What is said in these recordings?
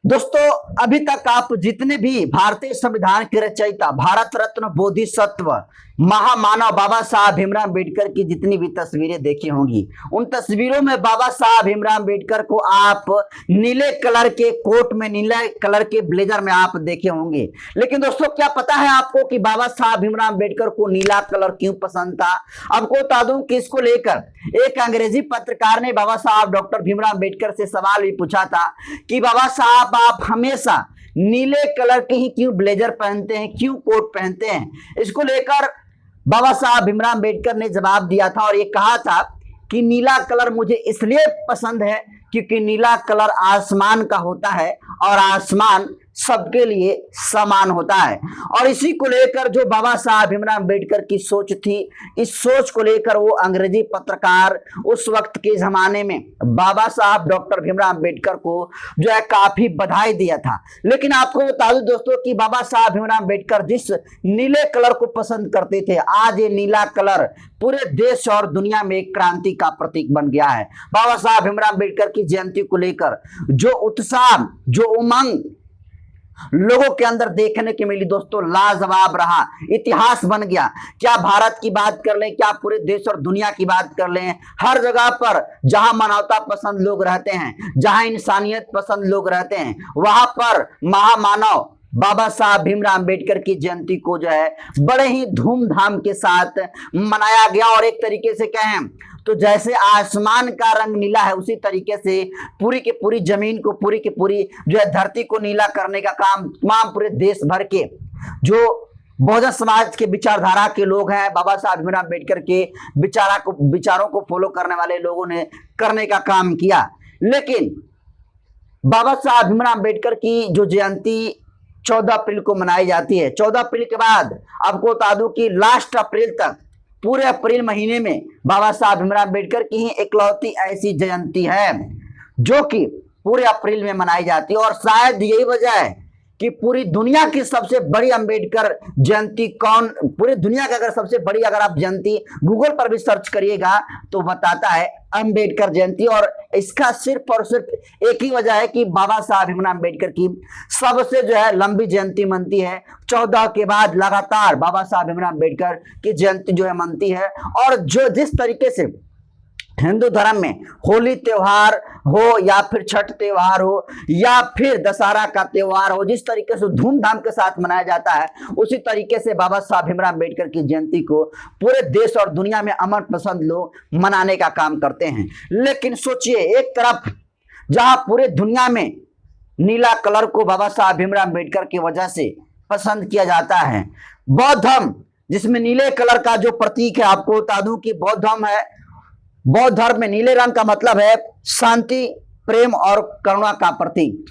दोस्तों, अभी तक आप जितने भी भारतीय संविधान के रचयिता, भारत रत्न, बोधिसत्व, महामानव बाबा साहब भीमराव अम्बेडकर की जितनी भी तस्वीरें देखी होंगी, उन तस्वीरों में बाबा साहब भीमराव अम्बेडकर को आप नीले कलर के कोट में, नीले कलर के ब्लेजर में आप देखे होंगे। लेकिन दोस्तों, क्या पता है आपको कि बाबा साहब भीमराव अम्बेडकर को नीला कलर क्यों पसंद था? आपको बता दूं कि इसको लेकर एक अंग्रेजी पत्रकार ने बाबा साहब डॉक्टर भीमराव अम्बेडकर से सवाल भी पूछा था कि बाबा साहब, आप हमेशा नीले कलर के ही क्यों ब्लेजर पहनते हैं, क्यों कोट पहनते हैं? इसको लेकर बाबा साहब भीमराव अम्बेडकर ने जवाब दिया था और ये कहा था कि नीला कलर मुझे इसलिए पसंद है क्योंकि नीला कलर आसमान का होता है और आसमान सबके लिए समान होता है। और इसी को लेकर जो बाबा साहब भीमराव अम्बेडकर की सोच थी, इस सोच को लेकर वो अंग्रेजी पत्रकार उस वक्त के जमाने में बाबा साहब डॉक्टर भीमराव अम्बेडकर को जो है काफी बधाई दिया था। लेकिन आपको बता दूं दोस्तों कि बाबा साहब भीमराव अम्बेडकर जिस नीले कलर को पसंद करते थे, आज ये नीला कलर पूरे देश और दुनिया में एक क्रांति का प्रतीक बन गया है। बाबा साहब भीमराव अम्बेडकर की जयंती को लेकर जो उत्साह, जो उमंग लोगों के अंदर देखने की मिली दोस्तों, लाजवाब रहा, इतिहास बन गया। क्या भारत की बात कर लें, क्या पूरे देश और दुनिया की बात कर लें, हर जगह पर जहां मानवता पसंद लोग रहते हैं, जहां इंसानियत पसंद लोग रहते हैं, वहां पर महामानव बाबा साहब भीमराव अम्बेडकर की जयंती को जो है बड़े ही धूमधाम के साथ मनाया गया। और एक तरीके से कहें तो जैसे आसमान का रंग नीला है, उसी तरीके से पूरी की पूरी जमीन को, पूरी की पूरी जो है धरती को नीला करने का काम तमाम पूरे देश भर के जो बहुजन समाज के विचारधारा के लोग हैं, बाबा साहब भीमराव अम्बेडकर के विचारों को फॉलो करने वाले लोगों ने करने का काम किया। लेकिन बाबा साहब भीमराव अम्बेडकर की जो जयंती 14 अप्रैल को मनाई जाती है, 14 अप्रैल के बाद आपको बता दूं कि लास्ट अप्रैल तक, पूरे अप्रैल महीने में बाबा साहब भीमराव अम्बेडकर की ही इकलौती ऐसी जयंती है जो कि पूरे अप्रैल में मनाई जाती है। और शायद यही वजह है कि पूरी दुनिया की सबसे बड़ी अंबेडकर जयंती कौन, पूरी दुनिया का अगर सबसे बड़ी अगर आप जयंती गूगल पर भी सर्च करिएगा तो बताता है अंबेडकर जयंती। और इसका सिर्फ और सिर्फ एक ही वजह है कि बाबा साहब भीमराव अम्बेडकर की सबसे जो है लंबी जयंती मनती है। 14 के बाद लगातार बाबा साहब भीमराव अम्बेडकर की जयंती जो है मनती है। और जो जिस तरीके से हिंदू धर्म में होली त्योहार हो या फिर छठ त्योहार हो या फिर दशहरा का त्योहार हो, जिस तरीके से धूमधाम के साथ मनाया जाता है, उसी तरीके से बाबा साहब भीमराव अम्बेडकर की जयंती को पूरे देश और दुनिया में अमर पसंद लोग मनाने का काम करते हैं। लेकिन सोचिए, एक तरफ जहां पूरे दुनिया में नीला कलर को बाबा साहब भीमराव अम्बेडकर की वजह से पसंद किया जाता है, बौद्ध धर्म जिसमें नीले कलर का जो प्रतीक है, आपको बता दूं कि बौद्ध धर्म है, बौद्ध धर्म में नीले रंग का मतलब है शांति, प्रेम और करुणा का प्रतीक।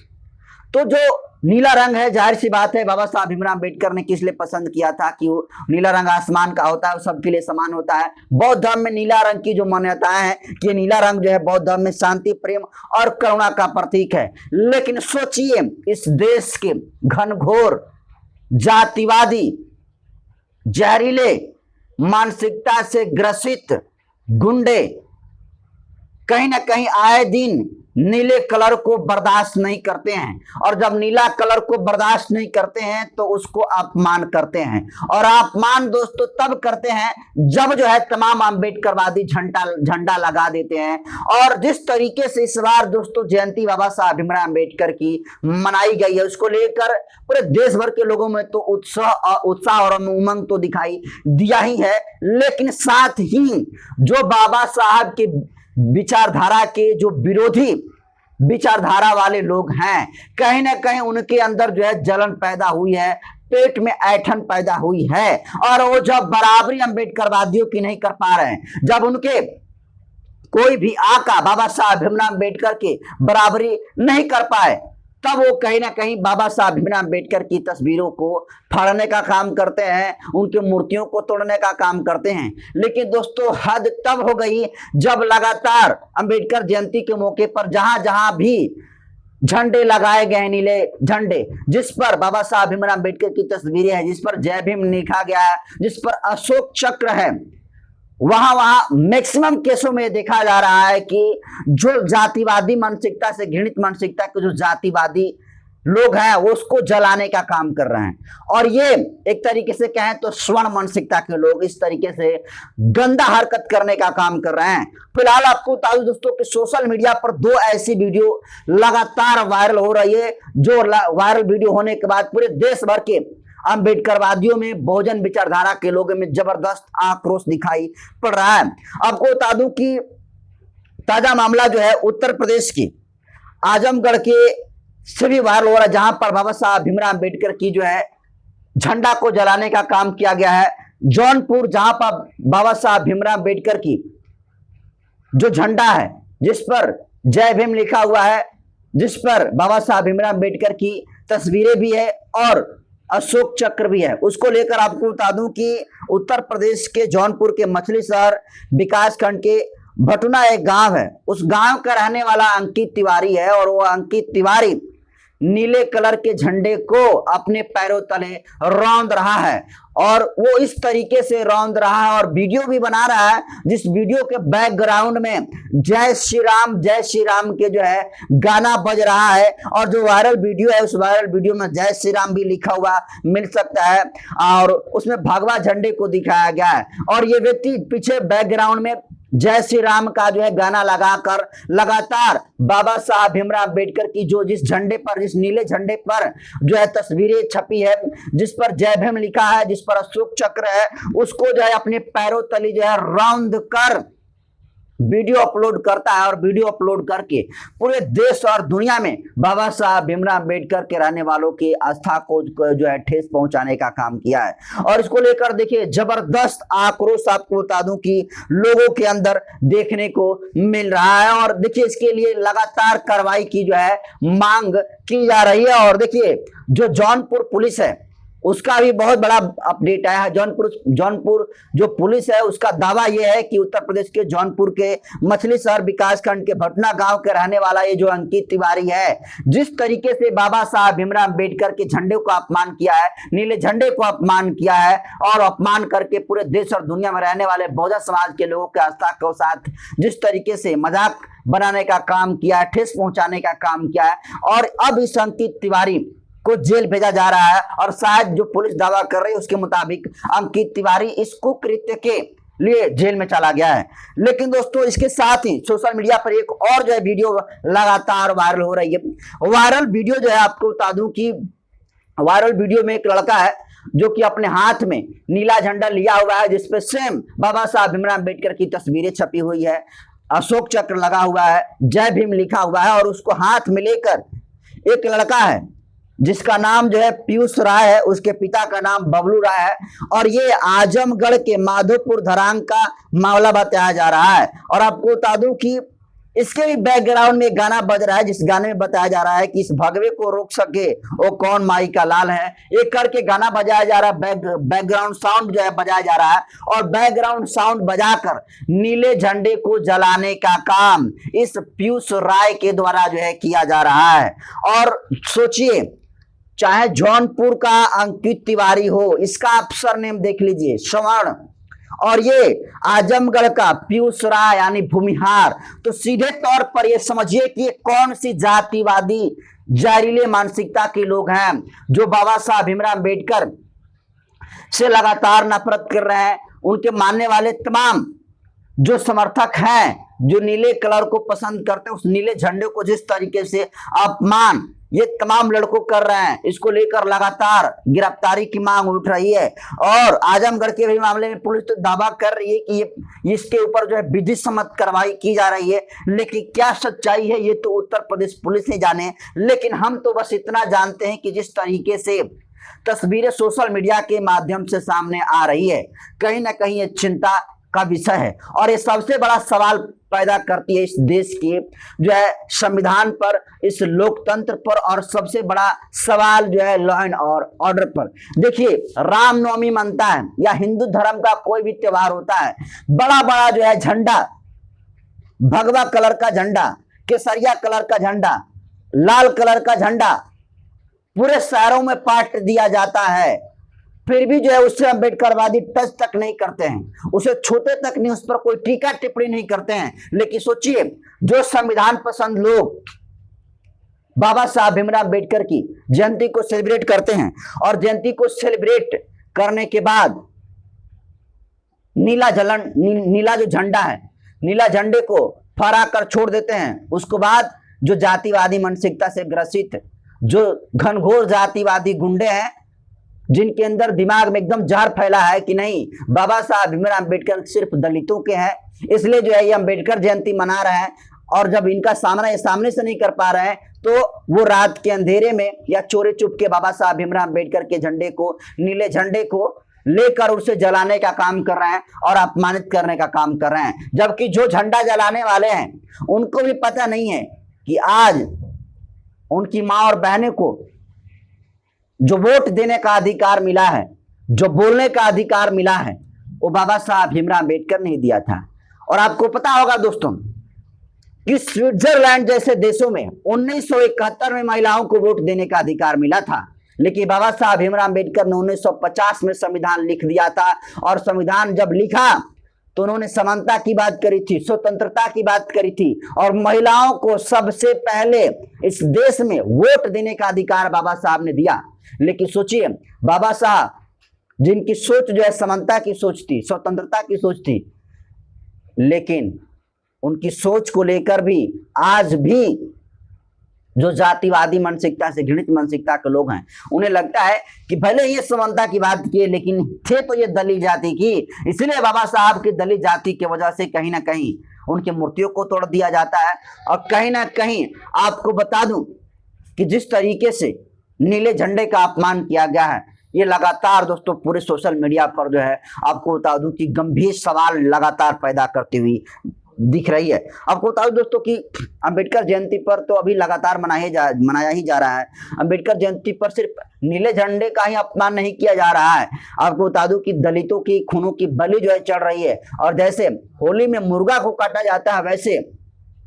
तो जो नीला रंग है, जाहिर सी बात है बाबा साहब भीमराव अम्बेडकर ने किस लिए पसंद किया था कि वो नीला रंग आसमान का होता है, वो सबके लिए समान होता है। बौद्ध धर्म में नीला रंग की जो मान्यताएं है कि नीला रंग जो है बौद्ध धर्म में शांति, प्रेम और करुणा का प्रतीक है। लेकिन सोचिए, इस देश के घनघोर जातिवादी, जहरीले मानसिकता से ग्रसित गुंडे कहीं ना कहीं आए दिन नीले कलर को बर्दाश्त नहीं करते हैं। और जब नीला कलर को बर्दाश्त नहीं करते हैं तो उसको अपमान करते हैं। और अपमान दोस्तों तब करते हैं जब जो है तमाम अम्बेडकरवादी झंडा लगा देते हैं। और जिस तरीके से इस बार दोस्तों जयंती बाबा साहब भीमराव अम्बेडकर की मनाई गई है, उसको लेकर पूरे देश भर के लोगों में तो उत्साह और उमंग तो दिखाई दिया ही है। लेकिन साथ ही जो बाबा साहब के विचारधारा के जो विरोधी विचारधारा वाले लोग हैं, कहीं ना कहीं उनके अंदर जो है जलन पैदा हुई है, पेट में ऐंठन पैदा हुई है। और वो जब बराबरी अम्बेडकरवादियों की नहीं कर पा रहे हैं, जब उनके कोई भी आका बाबा साहब भीमराव अम्बेडकर के बराबरी नहीं कर पाए, तब वो कहीं ना कहीं बाबा साहब भीमराव अम्बेडकर की तस्वीरों को फाड़ने का काम करते हैं, उनकी मूर्तियों को तोड़ने का काम करते हैं। लेकिन दोस्तों हद तब हो गई जब लगातार अंबेडकर जयंती के मौके पर जहां जहां भी झंडे लगाए गए, नीले झंडे जिस पर बाबा साहब भीमराव अम्बेडकर की तस्वीरें हैं, जिस पर जय भीम लिखा गया है, जिस पर अशोक चक्र है, वहां मैक्सिमम केसों में देखा जा रहा है कि जो जातिवादी मानसिकता से घृणित मानसिकता के जो जातिवादी लोग हैं वो उसको जलाने का काम कर रहे हैं। और ये एक तरीके से कहें तो स्वर्ण मानसिकता के लोग इस तरीके से गंदा हरकत करने का काम कर रहे हैं। फिलहाल आपको बता दूं दोस्तों कि सोशल मीडिया पर दो ऐसी वीडियो लगातार वायरल हो रही है, जो वायरल वीडियो होने के बाद पूरे देश भर के अम्बेडकरवादियों में, बहुजन विचारधारा के लोगों में जबरदस्त आक्रोश दिखाई पड़ रहा है। आपको बता दूं कि ताजा मामला जो है उत्तर प्रदेश के आजमगढ़ के से भी वायरल हो रहा है, जहां पर बाबा साहब भीमराव अम्बेडकर की जो है झंडा को जलाने का काम किया गया है। जौनपुर, जहां पर बाबा साहब भीमराव अम्बेडकर की जो झंडा है जिस पर जय भीम लिखा हुआ है, जिस पर बाबा साहब भीमराव अम्बेडकर की तस्वीरें भी है और अशोक चक्र भी है, उसको लेकर आपको बता दूं कि उत्तर प्रदेश के जौनपुर के मछली शहर विकास खंड के भटुना एक गांव है, उस गांव का रहने वाला अंकित तिवारी है। और वो अंकित तिवारी नीले कलर के झंडे को अपने पैरों तले रौंद रहा है, और वो इस तरीके से रौंद रहा है और वीडियो भी बना रहा है, जिस वीडियो के बैकग्राउंड में जय श्री राम के जो है गाना बज रहा है। और जो वायरल वीडियो है उस वायरल वीडियो में जय श्री राम भी लिखा हुआ मिल सकता है, और उसमें भगवा झंडे को दिखाया गया है। और ये व्यक्ति पीछे बैकग्राउंड में जय श्री राम का जो है गाना लगाकर लगातार बाबा साहब भीमराव अम्बेडकर की जो जिस झंडे पर, जिस नीले झंडे पर जो है तस्वीरें छपी है, जिस पर जय भीम लिखा है, जिस पर अशोक चक्र है, उसको जो है अपने पैरों तले जो है रौंद कर वीडियो अपलोड करता है। और वीडियो अपलोड करके पूरे देश और दुनिया में बाबा साहब भीमराव अम्बेडकर के रहने वालों की आस्था को जो है ठेस पहुंचाने का काम किया है। और इसको लेकर देखिए जबरदस्त आक्रोश आपको बता दूं कि लोगों के अंदर देखने को मिल रहा है। और देखिए इसके लिए लगातार कार्रवाई की जो है मांग की जा रही है। और देखिए जो जौनपुर पुलिस है उसका भी बहुत बड़ा अपडेट आया है। जौनपुर जो पुलिस है उसका दावा यह है कि उत्तर प्रदेश के जौनपुर के मछली शहर विकास खंड के भटना गांव के रहने वाला ये जो अंकित तिवारी है, जिस तरीके से बाबा साहब भीमराव अम्बेडकर के झंडे को अपमान किया है, नीले झंडे को अपमान किया है, और अपमान करके पूरे देश और दुनिया में रहने वाले बहुजन समाज के लोगों के आस्था के साथ जिस तरीके से मजाक बनाने का काम किया है, ठेस पहुंचाने का काम किया है। और अब इस अंकित तिवारी को जेल भेजा जा रहा है। और शायद जो पुलिस दावा कर रही है उसके मुताबिक अंकित तिवारी इस कुकृत्य के लिए जेल में चला गया है। लेकिन दोस्तों इसके साथ ही सोशल मीडिया पर एक और जो है वीडियो लगातार वायरल हो रही है। वायरल वीडियो जो है आपको बता दूं कि वायरल वीडियो में एक लड़का है जो कि अपने हाथ में नीला झंडा लिया हुआ है, जिसपे सेम बाबा साहब भीमराव अम्बेडकर की तस्वीरें छपी हुई है, अशोक चक्र लगा हुआ है, जय भीम लिखा हुआ है। और उसको हाथ में लेकर एक लड़का है जिसका नाम जो है पीयूष राय है, उसके पिता का नाम बबलू राय है। और ये आजमगढ़ के माधोपुर धरांग का मामला बताया जा रहा है। और आपको बता दूं कि इसके भी बैकग्राउंड में एक गाना बज रहा है, जिस गाने में बताया जा रहा है कि इस भगवे को रोक सके वो कौन माई का लाल है, एक करके गाना बजाया जा रहा है, बैकग्राउंड साउंड जो है बजाया जा रहा है। और बैकग्राउंड साउंड बजाकर नीले झंडे को जलाने का काम इस पीयूष राय के द्वारा जो है किया जा रहा है। और सोचिए, चाहे जौनपुर का अंकित तिवारी हो, इसका आप सरनेम देख लीजिए स्वर्ण, और ये आजमगढ़ का पीयूष राय यानी भूमिहार, तो सीधे तौर पर ये समझिए कि ये कौन सी जातिवादी जहरीले मानसिकता के लोग हैं जो बाबा साहब भीमराव अम्बेडकर से लगातार नफरत कर रहे हैं। उनके मानने वाले तमाम जो समर्थक हैं, जो नीले कलर को पसंद करते हैं, उस नीले झंडे को जिस तरीके से अपमान ये तमाम लड़कों कर रहे हैं, इसको लेकर लगातार गिरफ्तारी की मांग उठ रही है। और आजमगढ़ के भी मामले में पुलिस तो दावा कर रही है कि इसके ऊपर जो है विधि सम्मत कार्रवाई की जा रही है, लेकिन क्या सच्चाई है ये तो उत्तर प्रदेश पुलिस ही जाने। लेकिन हम तो बस इतना जानते हैं कि जिस तरीके से तस्वीरें सोशल मीडिया के माध्यम से सामने आ रही है, कहीं ना कहीं ये चिंता का विषय है। और ये सबसे बड़ा सवाल पैदा करती है इस देश के जो है संविधान पर, इस लोकतंत्र पर, और सबसे बड़ा सवाल जो है लॉ एंड ऑर्डर पर। देखिए रामनवमी मनता है या हिंदू धर्म का कोई भी त्योहार होता है, बड़ा बड़ा जो है झंडा, भगवा कलर का झंडा, केसरिया कलर का झंडा, लाल कलर का झंडा पूरे शहरों में पाट दिया जाता है, फिर भी जो है उससे अम्बेडकरवादी टच तक नहीं करते हैं, उसे छोटे तक नहीं, उस पर कोई टीका टिप्पणी नहीं करते हैं। लेकिन सोचिए जो संविधान पसंद लोग बाबा साहब भीमराव अम्बेडकर की जयंती को सेलिब्रेट करते हैं। और जयंती को सेलिब्रेट करने के बाद नीला जो झंडा है, नीला झंडे को फहरा कर छोड़ देते हैं। उसके बाद जो जातिवादी मानसिकता से ग्रसित, जो घनघोर जातिवादी गुंडे हैं, जिनके अंदर दिमाग में एकदम जहर फैला है कि नहीं बाबा साहब भीमराव अम्बेडकर सिर्फ दलितों के हैं, इसलिए जो है ये अम्बेडकर जयंती मना रहे हैं। और जब इनका सामना ये सामने से नहीं कर पा रहे हैं तो वो रात के अंधेरे में या चोरी चुप के बाबा साहब भीमराव अम्बेडकर के झंडे को, नीले झंडे को लेकर उसे जलाने का काम कर रहे हैं और अपमानित करने का काम कर रहे हैं। जबकि जो झंडा जलाने वाले हैं उनको भी पता नहीं है कि आज उनकी माँ और बहनें को जो वोट देने का अधिकार मिला है, जो बोलने का अधिकार मिला है, वो बाबा साहब भीमराव अम्बेडकर ने दिया था। और आपको पता होगा दोस्तों कि स्विट्जरलैंड जैसे देशों में 1971 में महिलाओं को वोट देने का अधिकार मिला था, लेकिन बाबा साहब भीमराव अम्बेडकर ने 1950 में संविधान लिख दिया था। और संविधान जब लिखा तो उन्होंने समानता की बात करी थी, स्वतंत्रता की बात करी थी, और महिलाओं को सबसे पहले इस देश में वोट देने का अधिकार बाबा साहब ने दिया। लेकिन सोचिए, बाबा साहब जिनकी सोच जो है समानता की सोच थी, स्वतंत्रता की सोच थी, लेकिन उनकी सोच को लेकर भी आज भी जो जातिवादी मानसिकता से घृणित मानसिकता के लोग हैं, उन्हें लगता है कि भले ये समानता की बात किए लेकिन थे तो ये दलित जाति की, इसलिए बाबा साहब की दलित जाति की वजह से कहीं ना कहीं उनकी मूर्तियों को तोड़ दिया जाता है। और कहीं ना कहीं आपको बता दूं कि जिस तरीके से नीले झंडे का अपमान किया गया है, ये लगातार दोस्तों पूरे सोशल मीडिया पर जो है आपको बता दूं कि गंभीर सवाल लगातार पैदा करती हुई दिख रही है। आपको बता दूं दोस्तों कि अंबेडकर जयंती पर तो अभी लगातार मनाया ही जा रहा है। अंबेडकर जयंती पर सिर्फ नीले झंडे का ही अपमान नहीं किया जा रहा है, आपको बता दूं कि दलितों की खूनों की बलि जो है चढ़ रही है। और जैसे होली में मुर्गा को काटा जाता है, वैसे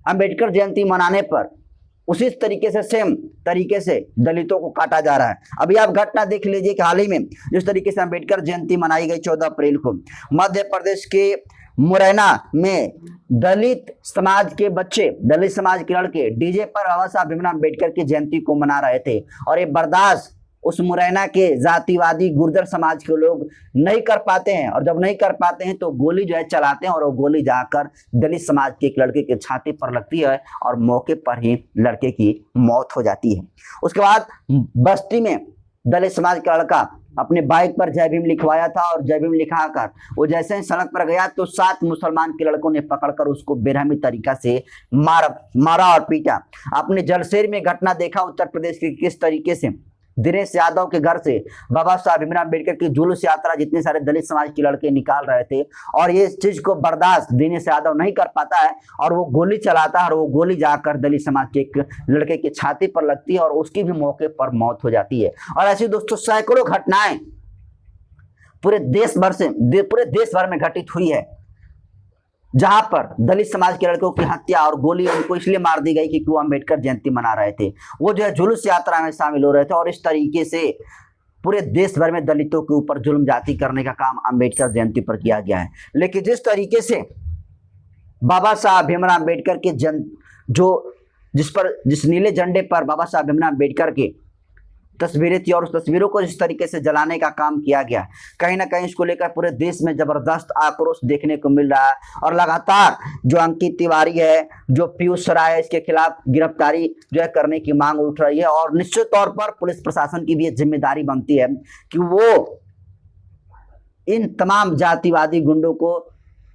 अंबेडकर जयंती मनाने पर उसी तरीके से सेम तरीके से दलितों को काटा जा रहा है। अभी आप घटना देख लीजिए कि हाल ही में जिस तरीके से अंबेडकर जयंती मनाई गई 14 अप्रैल को मध्य प्रदेश के मुरैना में दलित समाज के बच्चे, दलित समाज के लड़के डीजे पर बाबा साहब भीमराव अम्बेडकर की जयंती को मना रहे थे। और ये बर्दाश्त उस मुरैना के जातिवादी गुर्जर समाज के लोग नहीं कर पाते हैं, और जब नहीं कर पाते हैं तो गोली जो है चलाते हैं, और वो गोली जाकर दलित समाज के एक लड़के के छाती पर लगती है और मौके पर ही लड़के की मौत हो जाती है। उसके बाद बस्ती में दलित समाज का लड़का अपने बाइक पर जय भीम लिखवाया था, और जय भीम लिखाकर वो जैसे ही सड़क पर गया तो 7 मुसलमान के लड़कों ने पकड़कर उसको बेरहमी तरीका से मारा और पीटा। आपने जलसेर में घटना देखा उत्तर प्रदेश की, किस तरीके से दिनेश यादव के घर से बाबा साहब भीमराव अम्बेडकर की जुलूस यात्रा जितने सारे दलित समाज के लड़के निकाल रहे थे, और ये चीज को बर्दाश्त दिनेश यादव नहीं कर पाता है और वो गोली चलाता है, और वो गोली जाकर दलित समाज के एक लड़के की छाती पर लगती है और उसकी भी मौके पर मौत हो जाती है। और ऐसी दोस्तों सैकड़ों घटनाएं पूरे देश भर में घटित हुई है, जहां पर दलित समाज के लड़कों की हत्या और गोली उनको इसलिए मार दी गई क्योंकि वो अम्बेडकर जयंती मना रहे थे, वो जो है जुलूस यात्रा में शामिल हो रहे थे। और इस तरीके से पूरे देश भर में दलितों के ऊपर जुल्म जाति करने का काम अम्बेडकर जयंती पर किया गया है। लेकिन जिस तरीके से बाबा साहब भीमराव अम्बेडकर के जिस नीले झंडे पर बाबा साहब भीमराव अम्बेडकर के तस्वीरें थी और उस तस्वीरों को जिस तरीके से जलाने का काम किया गया, कहीं ना कहीं इसको लेकर पूरे देश में जबरदस्त आक्रोश देखने को मिल रहा है। और लगातार जो अंकित तिवारी है, जो पीयूष राय है, इसके खिलाफ गिरफ्तारी जो है करने की मांग उठ रही है। और निश्चित तौर पर पुलिस प्रशासन की भी ये जिम्मेदारी बनती है कि वो इन तमाम जातिवादी गुंडों को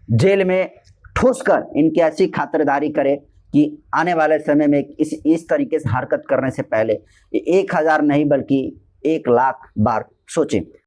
जेल में ठूस कर इनकी ऐसी खातिरदारी करे कि आने वाले समय में इस तरीके से हरकत करने से पहले 1000 नहीं बल्कि 1 लाख बार सोचें।